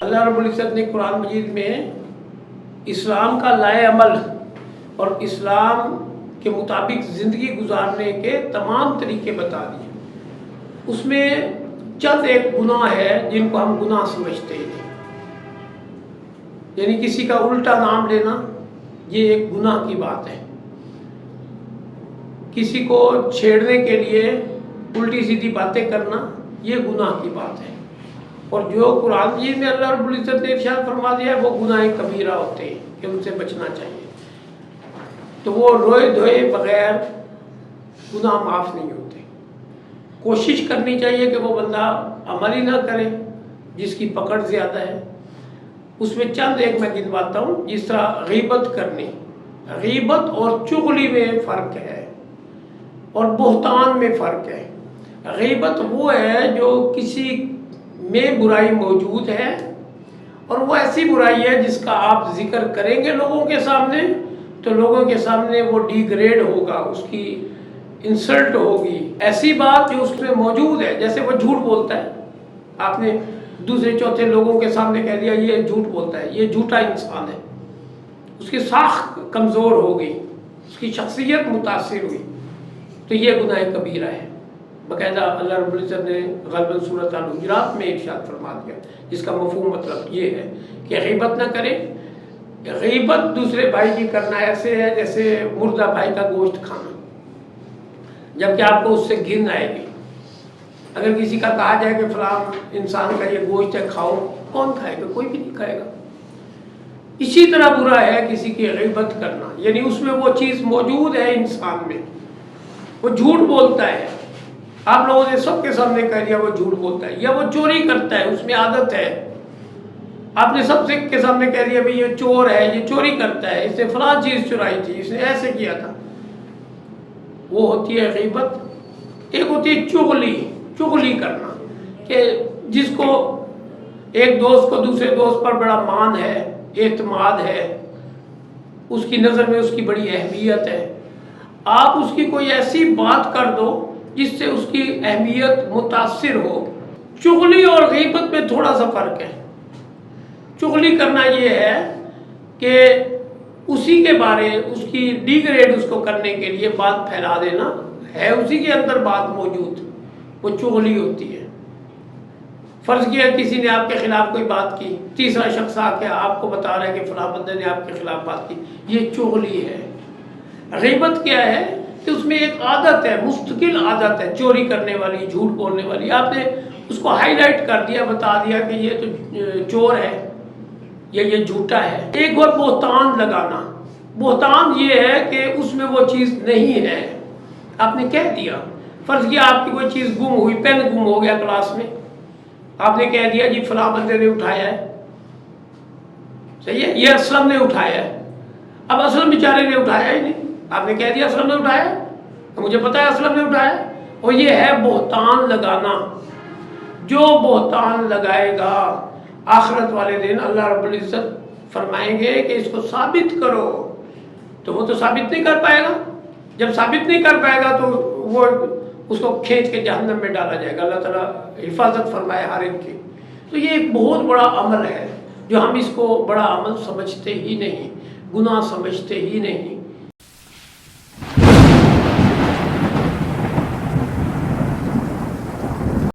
اللہ رب العزت نے قرآن مجید میں اسلام کا لائے عمل اور اسلام کے مطابق زندگی گزارنے کے تمام طریقے بتا دیے۔ اس میں چند ایک گناہ ہے جن کو ہم گناہ سمجھتے ہیں، یعنی کسی کا الٹا نام لینا یہ ایک گناہ کی بات ہے، کسی کو چھیڑنے کے لیے الٹی سیدھی باتیں کرنا یہ گناہ کی بات ہے، اور جو قرآن مجید میں اللہ رب العزت نے ارشاد فرما دیا ہے وہ گناہ کبیرہ ہوتے ہیں کہ ان سے بچنا چاہیے، تو وہ روئے دھوئے بغیر گناہ معاف نہیں ہوتے۔ کوشش کرنی چاہیے کہ وہ بندہ عمل ہی نہ کرے جس کی پکڑ زیادہ ہے۔ اس میں چند ایک میں گنواتا ہوں، جس طرح غیبت کرنی، غیبت اور چغلی میں فرق ہے اور بہتان میں فرق ہے۔ غیبت وہ ہے جو کسی میں برائی موجود ہے اور وہ ایسی برائی ہے جس کا آپ ذکر کریں گے لوگوں کے سامنے تو لوگوں کے سامنے وہ ڈی گریڈ ہوگا، اس کی انسلٹ ہوگی، ایسی بات جو اس میں موجود ہے، جیسے وہ جھوٹ بولتا ہے، آپ نے دوسرے چوتھے لوگوں کے سامنے کہہ دیا یہ جھوٹ بولتا ہے، یہ جھوٹا انسان ہے، اس کی ساخت کمزور ہو گئی، اس کی شخصیت متاثر ہوئی، تو یہ گناہ کبیرہ ہے۔ باقاعدہ اللہ رب العزت نے غالباً سورۃ الحجرات میں ارشاد فرما دیا، جس کا مفہوم مطلب یہ ہے کہ غیبت نہ کرے۔ غیبت دوسرے بھائی کی کرنا ایسے ہے جیسے مردہ بھائی کا گوشت کھانا، جبکہ آپ کو اس سے گھن آئے گی۔ اگر کسی کا کہا جائے کہ فلاں انسان کا یہ گوشت ہے کھاؤ، کون کھائے گا؟ کوئی بھی نہیں کھائے گا۔ اسی طرح برا ہے کسی کی غیبت کرنا، یعنی اس میں وہ چیز موجود ہے انسان میں، وہ جھوٹ بولتا ہے، آپ لوگوں نے سب کے سامنے کہہ دیا وہ جھوٹ بولتا ہے، یا وہ چوری کرتا ہے، اس میں عادت ہے، آپ نے سب کے سامنے کہہ دیا بھئی یہ چور ہے، یہ چوری کرتا ہے، اس نے فلاں چیز چرائی تھی، اس نے ایسے کیا تھا، وہ ہوتی ہے غیبت۔ ایک ہوتی ہے چغلی کرنا، کہ جس کو ایک دوست کو دوسرے دوست پر بڑا مان ہے، اعتماد ہے، اس کی نظر میں اس کی بڑی اہمیت ہے، آپ اس کی کوئی ایسی بات کر دو جس سے اس کی اہمیت متاثر ہو۔ چغلی اور غیبت میں تھوڑا سا فرق ہے۔ چغلی کرنا یہ ہے کہ اسی کے بارے اس کی ڈی گریڈ اس کو کرنے کے لیے بات پھیلا دینا، ہے اسی کے اندر بات موجود، وہ چغلی ہوتی ہے۔ فرض کیا کسی نے آپ کے خلاف کوئی بات کی، تیسرا شخص آ کے آپ کو بتا رہا ہے کہ فلاں بندے نے آپ کے خلاف بات کی، یہ چغلی ہے۔ غیبت کیا ہے کہ اس میں ایک عادت ہے، مستقل عادت ہے، چوری کرنے والی، جھوٹ بولنے والی، آپ نے اس کو ہائی لائٹ کر دیا، بتا دیا کہ یہ تو چور ہے یا یہ جھوٹا ہے۔ ایک اور بہتان لگانا، بہتان یہ ہے کہ اس میں وہ چیز نہیں ہے، آپ نے کہہ دیا، فرض کیا آپ کی کوئی چیز گم ہوئی، پین گم ہو گیا کلاس میں، آپ نے کہہ دیا جی فلاں بندے نے اٹھایا ہے، صحیح ہے، یہ اسلم نے اٹھایا ہے، اب اسلم بیچارے نے اٹھایا ہی نہیں، آپ نے کہہ دیا اسلم نے اٹھایا ہے، مجھے پتا ہے اسلم نے اٹھایا ہے، اور یہ ہے بہتان لگانا۔ جو بہتان لگائے گا آخرت والے دن اللہ رب العزت فرمائیں گے کہ اس کو ثابت کرو، تو وہ تو ثابت نہیں کر پائے گا، جب ثابت نہیں کر پائے گا تو وہ اس کو کھینچ کے جہنم میں ڈالا جائے گا، اللہ تعالیٰ حفاظت فرمائے ہر ایک کی۔ تو یہ ایک بہت بڑا عمل ہے جو ہم اس کو بڑا عمل سمجھتے ہی نہیں، گناہ سمجھتے ہی نہیں۔